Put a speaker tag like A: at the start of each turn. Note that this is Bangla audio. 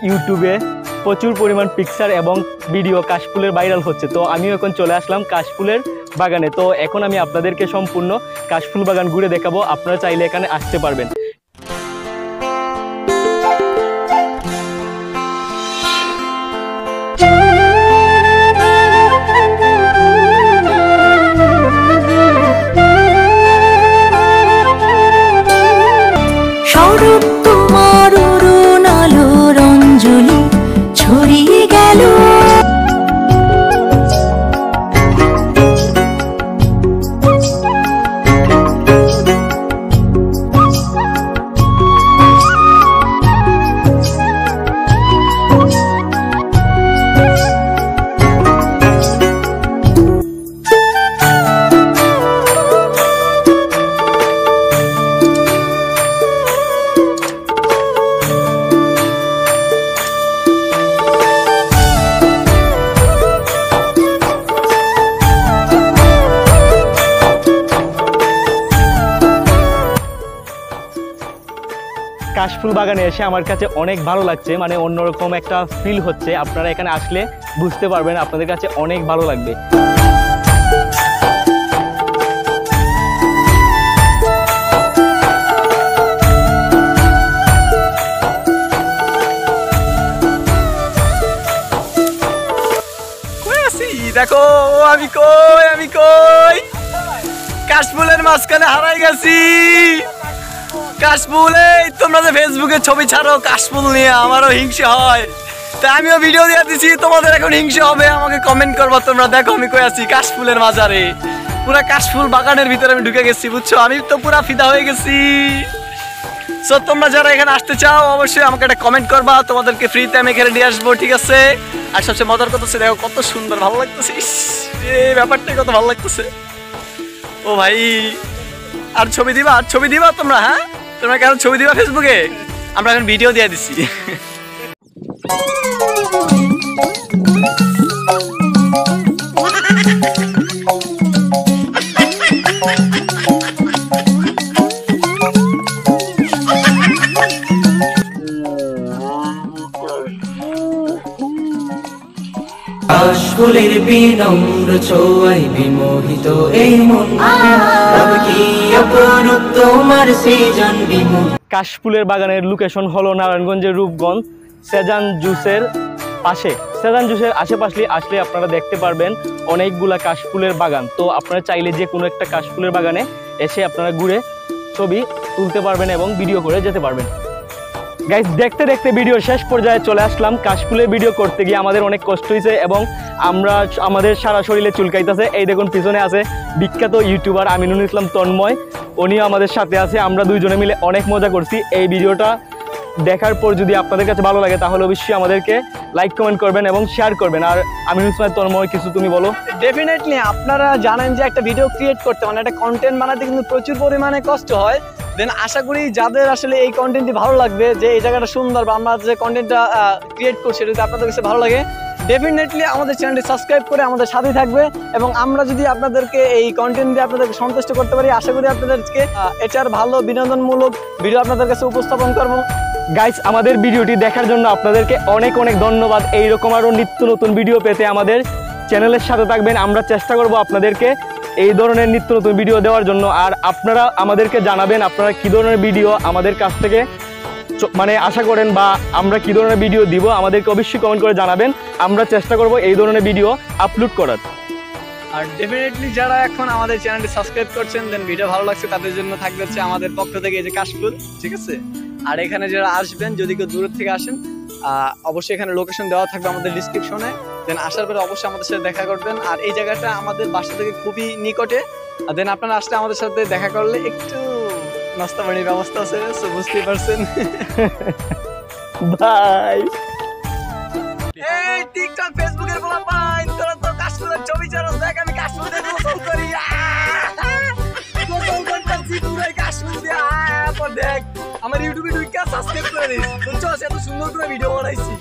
A: ইউটিউবে প্রচুর পরিমাণ পিকচার এবং ভিডিও কাশফুলের ভাইরাল হচ্ছে। তো আমিও এখন চলে আসলাম কাশফুলের বাগানে। তো এখন আমি আপনাদেরকে সম্পূর্ণ কাশফুল বাগান ঘুরে দেখাবো, আপনারা চাইলে এখানে আসতে পারবেন। কাশফুল বাগানে এসে আমার কাছে অনেক ভালো লাগছে, মানে অন্যরকম একটা ফিল হচ্ছে। আপনারা এখানে আসলে বুঝতে পারবেন, আপনাদের কাছে অনেক ভালো লাগবে।
B: দেখো আমি কই কাশফুলের মাঝখানে হারাই গেছি। কাশফুল, এই তোমরা যে ফেসবুকে ছবি ছাড়ো কাশফুল নিয়ে, আমারও হিংসে হয়, তাই আমিও ভিডিও দিয়ে দিচ্ছি। তোমাদের এখন হিংসে হবে, আমাকে কমেন্ট করবা তোমরা। দেখো আমি কই আছি কাশফুলের মাজারে, পুরা কাশফুল বাগানের ভিতরে আমি ঢুকে গেছি, বুঝছো? আমি তো পুরা ফিদা হয়ে গেছি। সো তোমরা যারা এখানে আসতে চাও অবশ্যই আমাকে একটা কমেন্ট করবা, তোমাদেরকে ফ্রিতে আমি এখানে নিয়ে আসবো, ঠিক আছে? আর সবচেয়ে মজার কথা হচ্ছে, দেখো কত সুন্দর, ভালো লাগতেছে, এই ব্যাপারটা কত ভালো লাগতেছে। ও ভাই, আর ছবি দিবা তোমরা? হ্যাঁ, তোমরা কেন ছবি দিবা ফেসবুকে? আমরা এখন ভিডিও দিয়ে দিচ্ছি।
C: কাশফুলের বিনম্র ছোঁয়ায় বিমোহিত এই মন, কি অপরূপ তোমার সৃজন বিমোহ।
A: কাশফুলের বাগানের লোকেশন হলো নারায়ণগঞ্জের রূপগঞ্জ সেজান জুসের পাশে। সেজান জুসের আশেপাশে আসলে আপনারা দেখতে পারবেন অনেকগুলা কাশফুলের বাগান। তো আপনারা চাইলে যে কোনো একটা কাশফুলের বাগানে এসে আপনারা ঘুরে ছবি তুলতে পারবেন এবং ভিডিও করে যেতে পারবেন। গাইস, দেখতে দেখতে ভিডিও শেষ পর্যায়ে চলে আসলাম। কাশফুলের ভিডিও করতে গিয়ে আমাদের অনেক কষ্ট হয়েছে এবং আমাদের সারা শরীরে চুলকাইতেছে। এই দেখুন পিছনে আছে বিখ্যাত ইউটিউবার আমিনুল ইসলাম তন্ময়, উনিও আমাদের সাথে আছে। আমরা দুইজনে মিলে অনেক মজা করছি। এই ভিডিওটা দেখার পর যদি আপনাদের কাছে ভালো লাগে তাহলে অবশ্যই আমাদেরকে লাইক কমেন্ট করবেন এবং শেয়ার করবেন। আর আমিনুল ইসলাম তন্ময়, কিছু তুমি বলো।
B: ডেফিনেটলি আপনারা জানেন যে একটা ভিডিও ক্রিয়েট করতে, মানে একটা কন্টেন্ট বানাতে কিন্তু প্রচুর পরিমাণে কষ্ট হয়। দেন আশা করি যাদের আসলে এই কন্টেন্টটি ভালো লাগবে, যে এই জায়গাটা সুন্দর বা আমরা যে কন্টেন্টটা ক্রিয়েট করছি যদি আপনাদের কাছে ভালো লাগে, ডেফিনেটলি আমাদের চ্যানেলটি সাবস্ক্রাইব করে আমাদের সাথে থাকবে। এবং আমরা যদি আপনাদেরকে এই কন্টেন্ট দিয়ে আপনাদেরকে সন্তুষ্ট করতে পারি, আশা করি আপনাদেরকে এটার ভালো বিনোদনমূলক ভিডিও আপনাদের কাছে উপস্থাপন করব।
A: গাইস, আমাদের ভিডিওটি দেখার জন্য আপনাদেরকে অনেক অনেক ধন্যবাদ। এইরকম আরও নিত্য নতুন ভিডিও পেতে আমাদের চ্যানেলের সাথে থাকবেন। আমরা চেষ্টা করব আপনাদেরকে এই ধরনের নিত্য নতুন ভিডিও দেওয়ার জন্য। আর আপনারা আমাদেরকে জানাবেন আপনারা কী ধরনের ভিডিও আমাদের কাছ থেকে মানে আশা করেন, বা আমরা কী ধরনের ভিডিও দিব, আমাদেরকে অবশ্যই কমেন্ট করে জানাবেন। আমরা চেষ্টা করব এই ধরনের ভিডিও আপলোড করার।
B: আর ডেফিনেটলি যারা এখন আমাদের চ্যানেলটি সাবস্ক্রাইব করছেন, দেন ভিডিও ভালো লাগছে, তাদের জন্য থাকবে হচ্ছে আমাদের পক্ষ থেকে এই যে কাশফুল, ঠিক আছে? আর এখানে যারা আসবেন, যদি কেউ দূর থেকে আসেন, অবশ্যই এখানে লোকেশন দেওয়া থাকবে আমাদের ডিসক্রিপশনে। দেন আসার পরে অবশ্যই আমাদের সাথে দেখা করবেন। আর এই জায়গাটা আমাদের বাসা থেকে খুবই নিকটে। দেন আপনারা আসলে আমাদের সাথে দেখা করলে একটু নাস্তা পানির ব্যবস্থা আছে, বুঝতেই পারছেন।
A: বাই।
B: এই টিকটক ফেসবুকের বলা পাই, তোরা তো কাশফুলের ছবি ছাড়ো, দেখ আমি কাশফুলে গোসল করি, গোসল করতেছি পুরাই কাশফুল দিয়ে। পর দেখ আমার ইউটিউবে ঢুকে সাবস্ক্রাইব করে দিস, বুঝছো? এত সুন্দর করে ভিডিও বানাইছি।